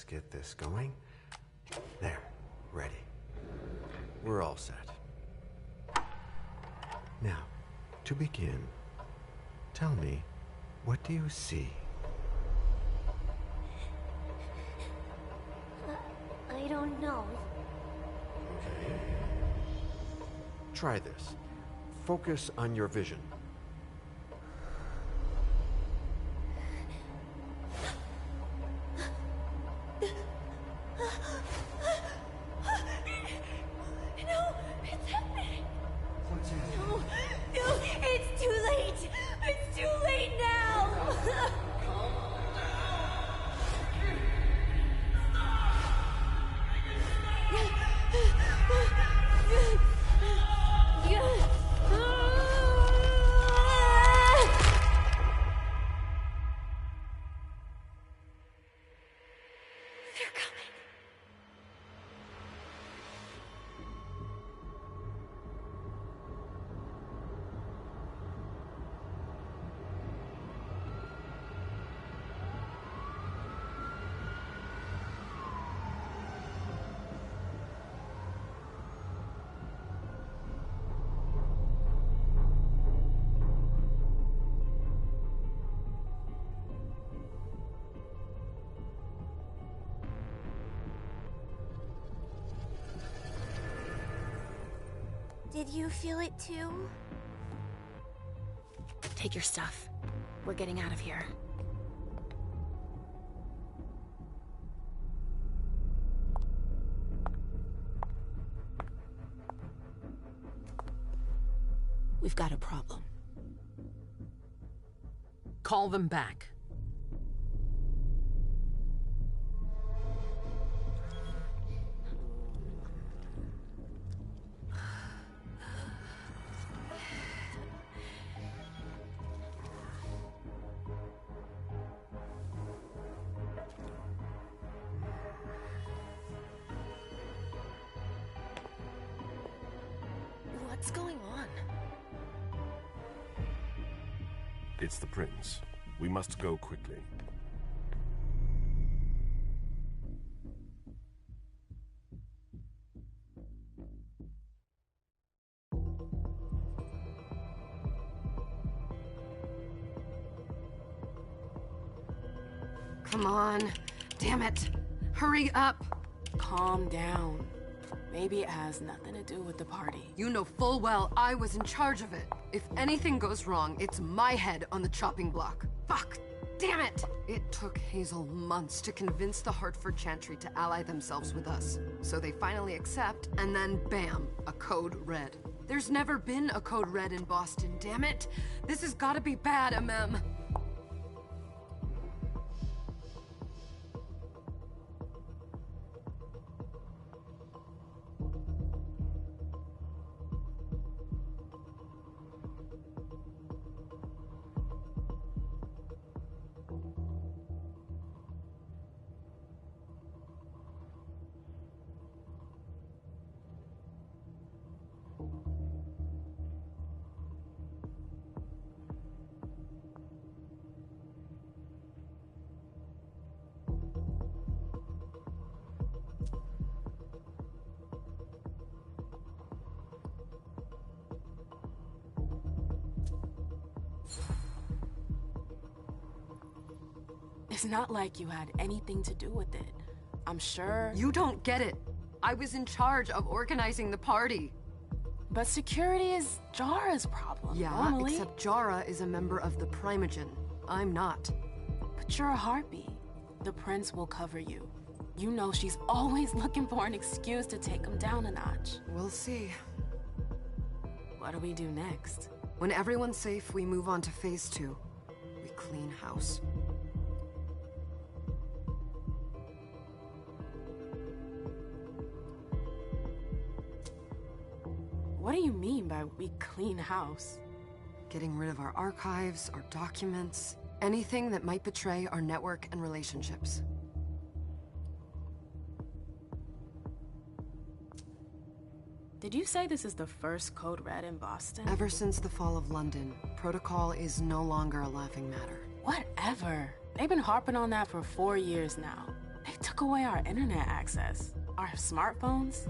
Let's get this going. There, ready. We're all set. Now, to begin, tell me, what do you see? I don't know. Okay. Try this. Focus on your vision. Did you feel it too? Take your stuff. We're getting out of here. We've got a problem. Call them back. What's going on? It's the prince. We must go quickly. Come on. Damn it. Hurry up. Calm down. Maybe it has nothing to do with the party. You know full well I was in charge of it. If anything goes wrong, it's my head on the chopping block. Fuck! Damn it! It took Hazel months to convince the Hartford Chantry to ally themselves with us. So they finally accept, and then bam, a code red. There's never been a code red in Boston, damn it! This has gotta be bad, MM. It's not like you had anything to do with it. I'm sure... You don't get it. I was in charge of organizing the party. But security is Jara's problem, Yeah, normally. except Jara is a member of the Primogen. I'm not. But you're a heartbeat. The prince will cover you. You know she's always looking for an excuse to take him down a notch. We'll see. What do we do next? When everyone's safe, we move on to phase 2. We clean house. What do you mean by we clean house? Getting rid of our archives, our documents, anything that might betray our network and relationships. Did you say this is the first code red in Boston? Ever since the fall of London, protocol is no longer a laughing matter. Whatever. They've been harping on that for 4 years now. They took away our internet access. Our smartphones.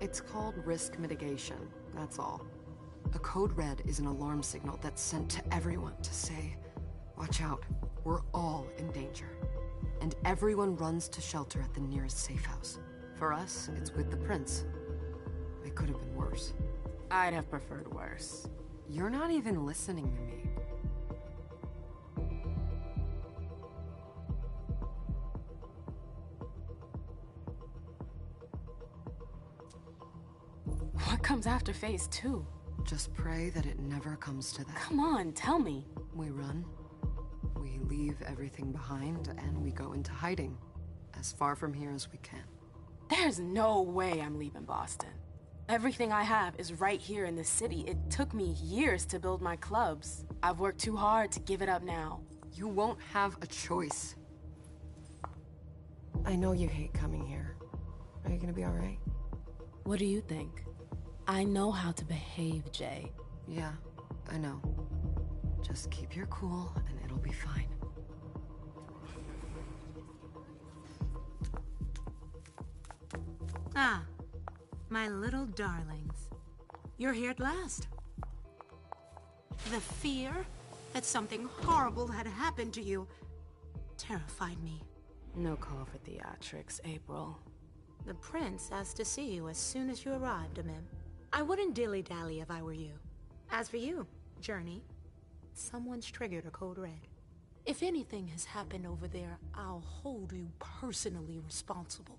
It's called risk mitigation, that's all. A code red is an alarm signal that's sent to everyone to say, watch out, we're all in danger. And everyone runs to shelter at the nearest safe house. For us, it's with the prince. It could have been worse. I'd have preferred worse. You're not even listening to me. What comes after phase 2? Just pray that it never comes to that. Come on, tell me. We run, we leave everything behind, and we go into hiding. As far from here as we can. There's no way I'm leaving Boston. Everything I have is right here in the city. It took me years to build my clubs. I've worked too hard to give it up now. You won't have a choice. I know you hate coming here. Are you gonna be alright? What do you think? I know how to behave, Jay. Yeah, I know. Just keep your cool and it'll be fine. Ah, my little darlings. You're here at last. The fear that something horrible had happened to you terrified me. No call for theatrics, April. The prince asked to see you as soon as you arrived, Amim. I wouldn't dilly-dally if I were you. As for you, Journey, someone's triggered a code red. If anything has happened over there, I'll hold you personally responsible.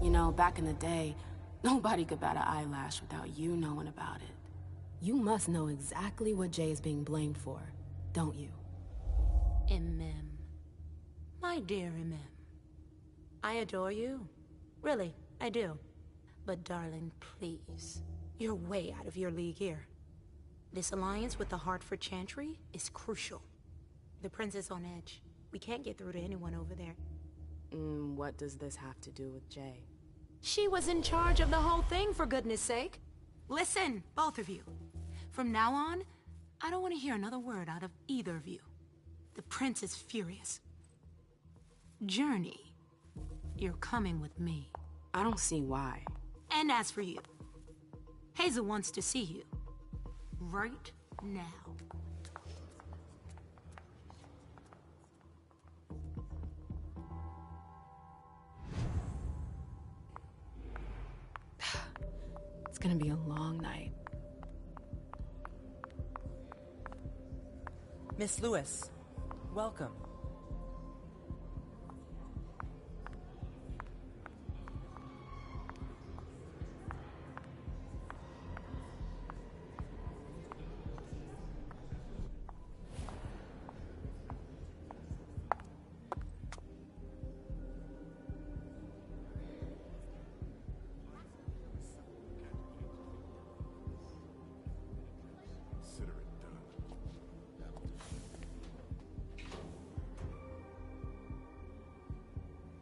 You know, back in the day, nobody could bat an eyelash without you knowing about it. You must know exactly what Jay is being blamed for, don't you? Imim. My dear Imim. I adore you. Really, I do. But darling, please. You're way out of your league here. This alliance with the Hartford Chantry is crucial. The prince is on edge. We can't get through to anyone over there. What does this have to do with Jay? She was in charge of the whole thing, for goodness sake. Listen, both of you. From now on, I don't want to hear another word out of either of you. The prince is furious. Journey, you're coming with me. I don't see why. And as for you, Hazel wants to see you. Right now. It's gonna be a long night. Miss Lewis, welcome.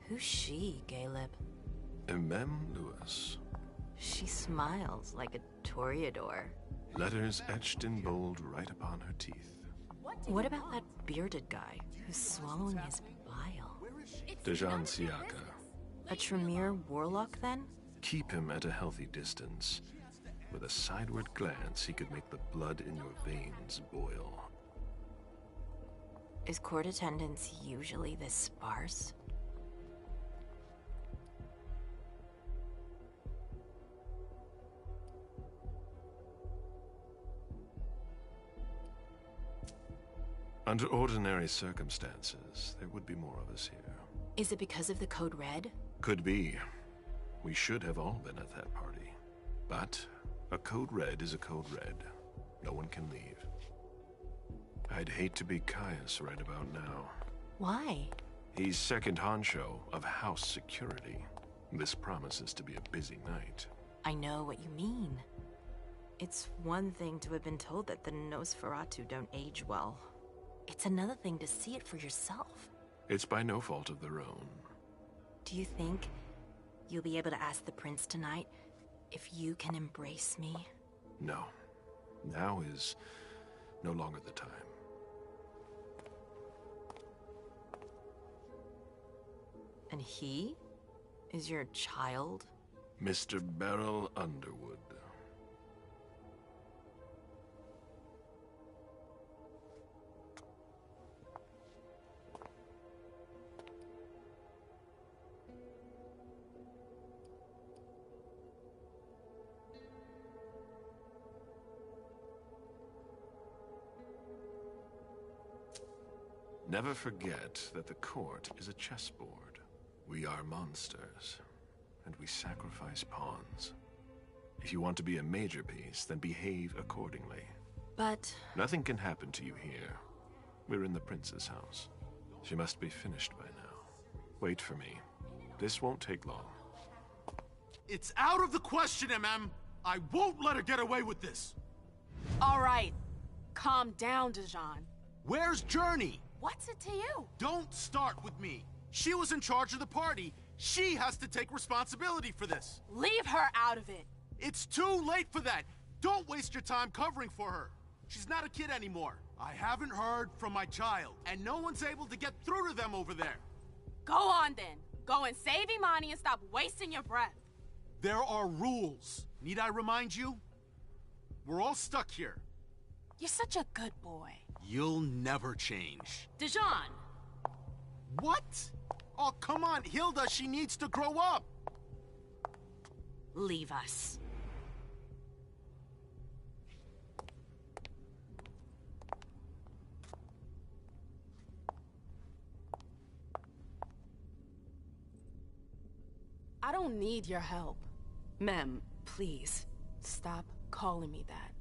Who's she, Caleb? Mem Lewis. She smiles like a toreador. Letters etched in bold right upon her teeth. What about that bearded guy who's swallowing his bile? Dejan Siaka. A Tremere warlock, then? Keep him at a healthy distance. With a sideward glance, he could make the blood in your veins boil. Is court attendance usually this sparse? Under ordinary circumstances, there would be more of us here. Is it because of the code red? Could be. We should have all been at that party. But a code red is a code red. No one can leave. I'd hate to be Caius right about now. Why? He's second honcho of house security. This promises to be a busy night. I know what you mean. It's one thing to have been told that the Nosferatu don't age well. It's another thing to see it for yourself. It's by no fault of their own. Do you think you'll be able to ask the prince tonight if you can embrace me? No. Now is no longer the time. And he is your child? Mr. Beryl Underwood. Never forget that the court is a chessboard. We are monsters, and we sacrifice pawns. If you want to be a major piece, then behave accordingly. But... Nothing can happen to you here. We're in the prince's house. She must be finished by now. Wait for me. This won't take long. It's out of the question, MM! I won't let her get away with this! All right. Calm down, Dijon. Where's Journey? What's it to you? Don't start with me. She was in charge of the party. She has to take responsibility for this. Leave her out of it. It's too late for that. Don't waste your time covering for her. She's not a kid anymore. I haven't heard from my child, and no one's able to get through to them over there. Go on then. Go and save Imani and stop wasting your breath. There are rules. Need I remind you? We're all stuck here. You're such a good boy. You'll never change. Dijon! What? Oh, come on, Hilda, she needs to grow up. leave us. I don't need your help. Mem, please. Stop calling me that.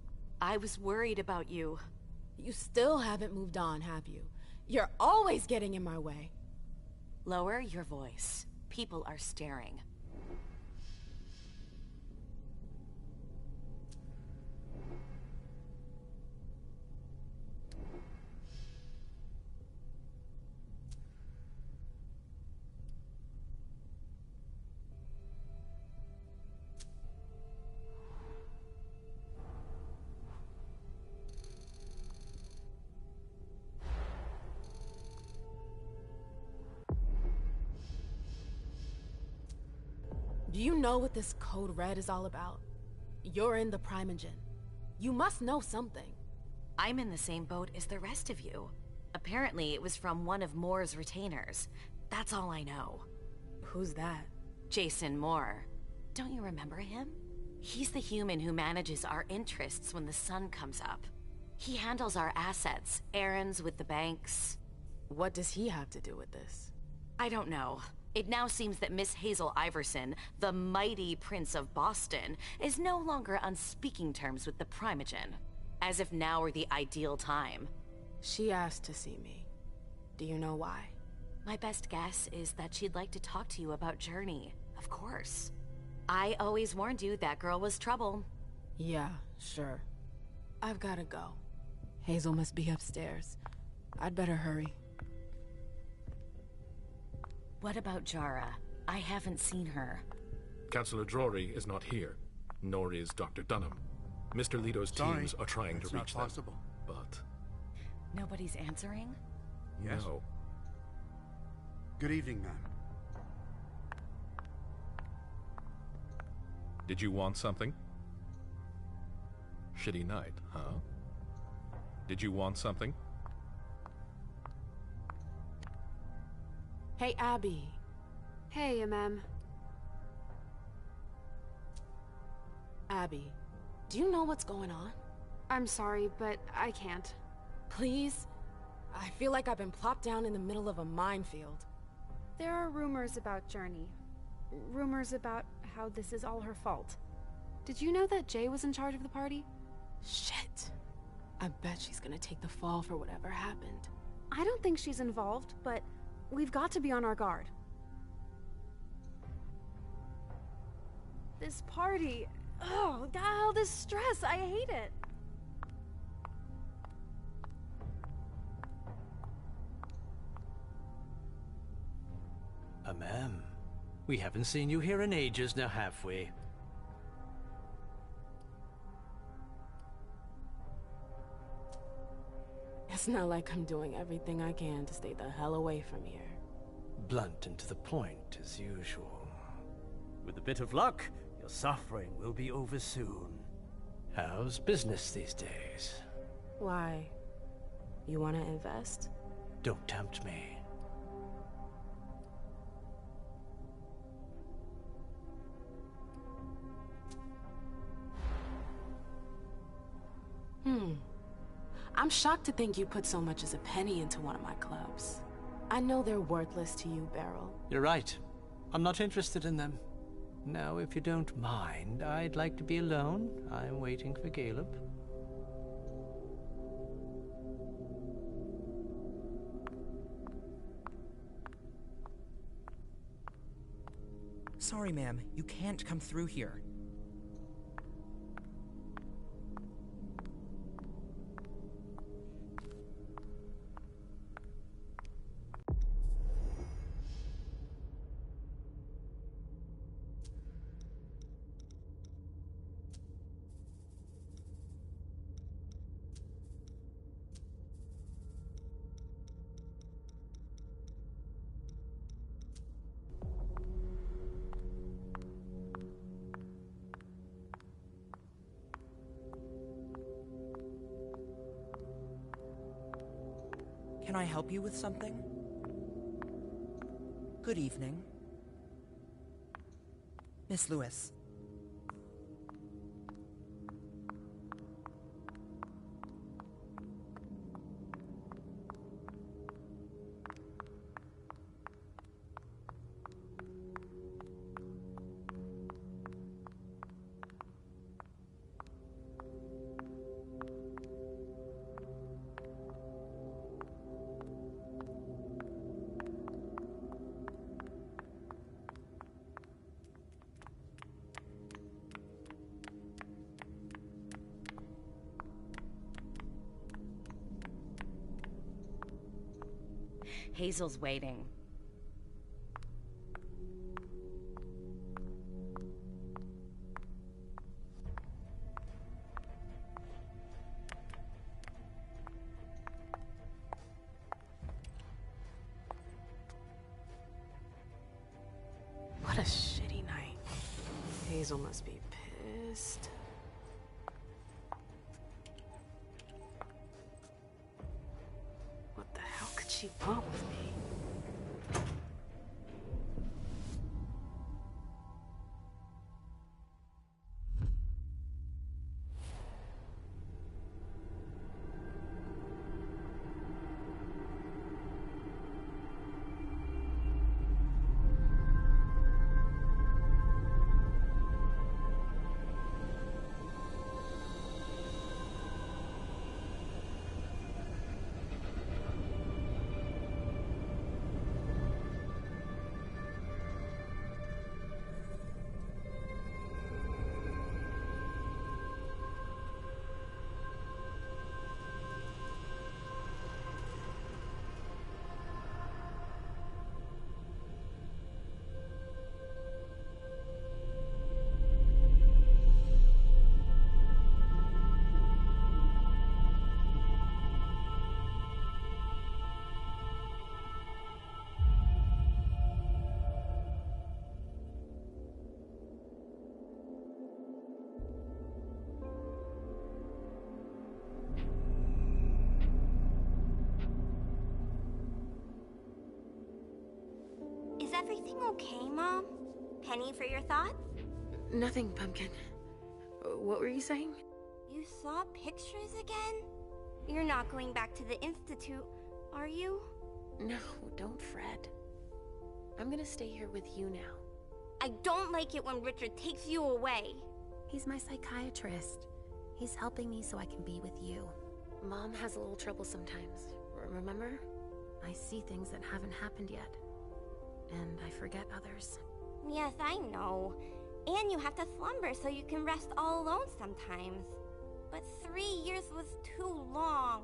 I was worried about you. You still haven't moved on, have you? You're always getting in my way. Lower your voice. People are staring. Do you know what this Code Red is all about? You're in the Primogen. You must know something. I'm in the same boat as the rest of you. Apparently, it was from one of Moore's retainers. That's all I know. Who's that? Jason Moore. Don't you remember him? He's the human who manages our interests when the sun comes up. He handles our assets, errands with the banks. What does he have to do with this? I don't know. It now seems that Miss Hazel Iverson, the mighty Prince of Boston, is no longer on speaking terms with the Primogen. As if now were the ideal time. She asked to see me. Do you know why? My best guess is that she'd like to talk to you about Journey, of course. I always warned you that girl was trouble. Yeah, sure. I've gotta go. Hazel must be upstairs. I'd better hurry. What about Jara? I haven't seen her. Councillor Drury is not here, nor is Dr. Dunham. Mr. Leto's teams are trying to reach them, but... Nobody's answering? Yes? No. Good evening, ma'am. Did you want something? Shitty night, huh? Did you want something? Hey, Abby. Hey, Mem. Abby, do you know what's going on? I'm sorry, but I can't. Please? I feel like I've been plopped down in the middle of a minefield. There are rumors about Journey. Rumors about how this is all her fault. Did you know that Jay was in charge of the party? Shit. I bet she's gonna take the fall for whatever happened. I don't think she's involved, but we've got to be on our guard. This party, Oh, God, all this stress. I hate it. Ma'am, we haven't seen you here in ages now, have we? It's not like I'm doing everything I can to stay the hell away from here. Blunt and to the point, as usual. With a bit of luck, your suffering will be over soon. How's business these days? Why? You want to invest? Don't tempt me. I'm shocked to think you put so much as a penny into one of my clubs. I know they're worthless to you, Beryl. You're right. I'm not interested in them. Now, if you don't mind, I'd like to be alone. I'm waiting for Caleb. Sorry, ma'am. You can't come through here. Can I help you with something? Good evening. Miss Lewis. Hazel's waiting. What a shitty night. Hazel must be pissed. What the hell could she want with me? Is everything okay, Mom? Penny for your thoughts? Nothing, Pumpkin. What were you saying? You saw pictures again? You're not going back to the Institute, are you? No, don't fret. I'm gonna stay here with you now. I don't like it when Richard takes you away. He's my psychiatrist. He's helping me so I can be with you. Mom has a little trouble sometimes, remember? I see things that haven't happened yet. And I forget others. Yes, I know. And you have to slumber so you can rest all alone sometimes. But 3 years was too long.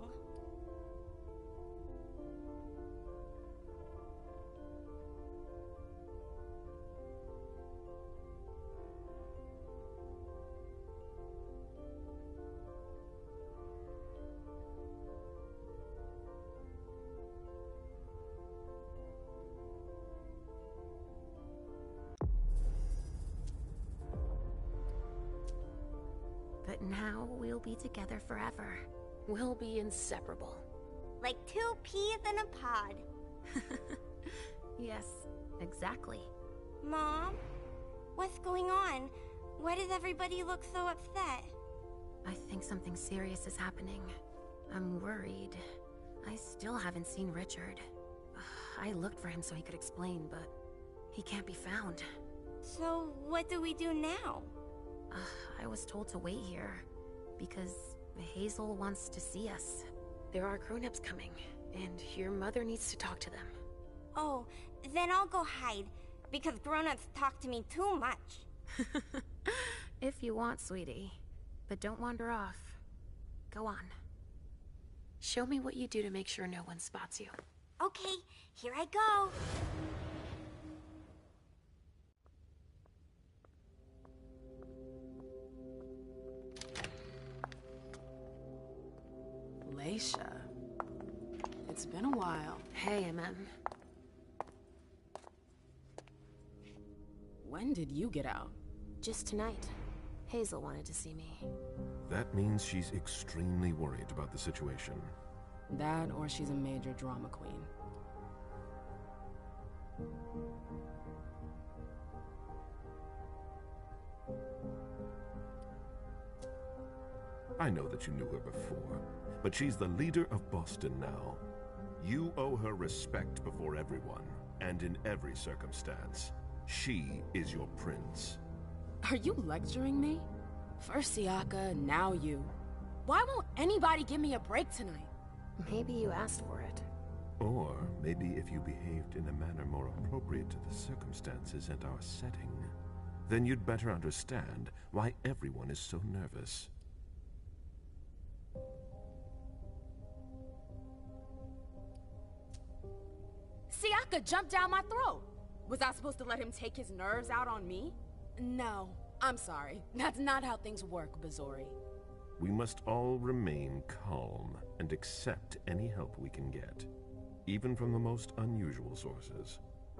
But now we'll be together forever. We'll be inseparable. Like 2 peas in a pod. Yes, exactly. Mom? What's going on? Why does everybody look so upset? I think something serious is happening. I'm worried. I still haven't seen Richard. I looked for him so he could explain, but he can't be found. So what do we do now? I was told to wait here, because Hazel wants to see us. There are grown-ups coming, and your mother needs to talk to them. Oh, then I'll go hide, because grown-ups talk to me too much. If you want, sweetie. But don't wander off. Go on. Show me what you do to make sure no one spots you. Okay, here I go. Leisha. It's been a while. Hey, MM. When did you get out? Just tonight. Hazel wanted to see me. That means she's extremely worried about the situation. That, or she's a major drama queen. I know that you knew her before, but she's the leader of Boston now. You owe her respect before everyone, and in every circumstance. She is your prince. Are you lecturing me? First Siaka, now you. Why won't anybody give me a break tonight? Maybe you asked for it. Or maybe if you behaved in a manner more appropriate to the circumstances and our setting, then you'd better understand why everyone is so nervous. Siaka jumped down my throat! Was I supposed to let him take his nerves out on me? No, I'm sorry. That's not how things work, Bazori. We must all remain calm and accept any help we can get, even from the most unusual sources.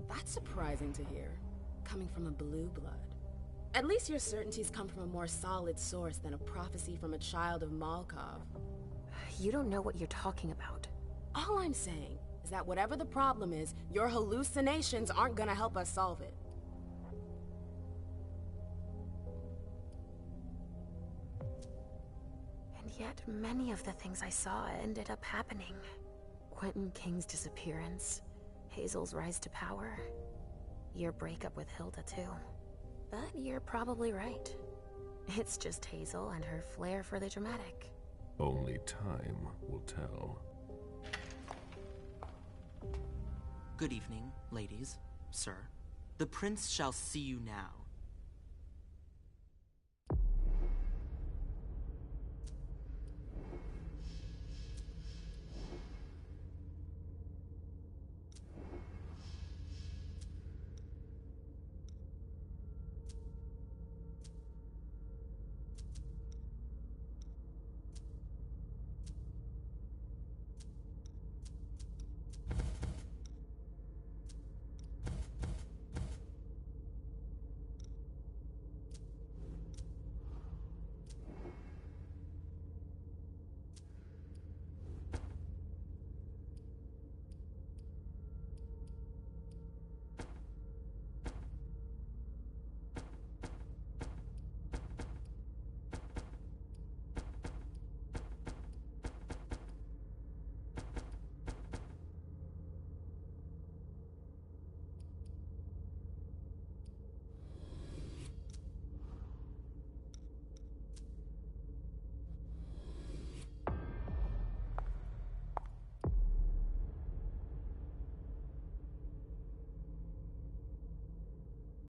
That's surprising to hear, coming from a blue blood. At least your certainties come from a more solid source than a prophecy from a child of Malkov. You don't know what you're talking about. All I'm saying is that whatever the problem is, your hallucinations aren't gonna help us solve it. And yet, many of the things I saw ended up happening. Quentin King's disappearance, Hazel's rise to power, your breakup with Hilda too. But you're probably right. It's just Hazel and her flair for the dramatic. Only time will tell. Good evening, ladies, sir. The prince shall see you now.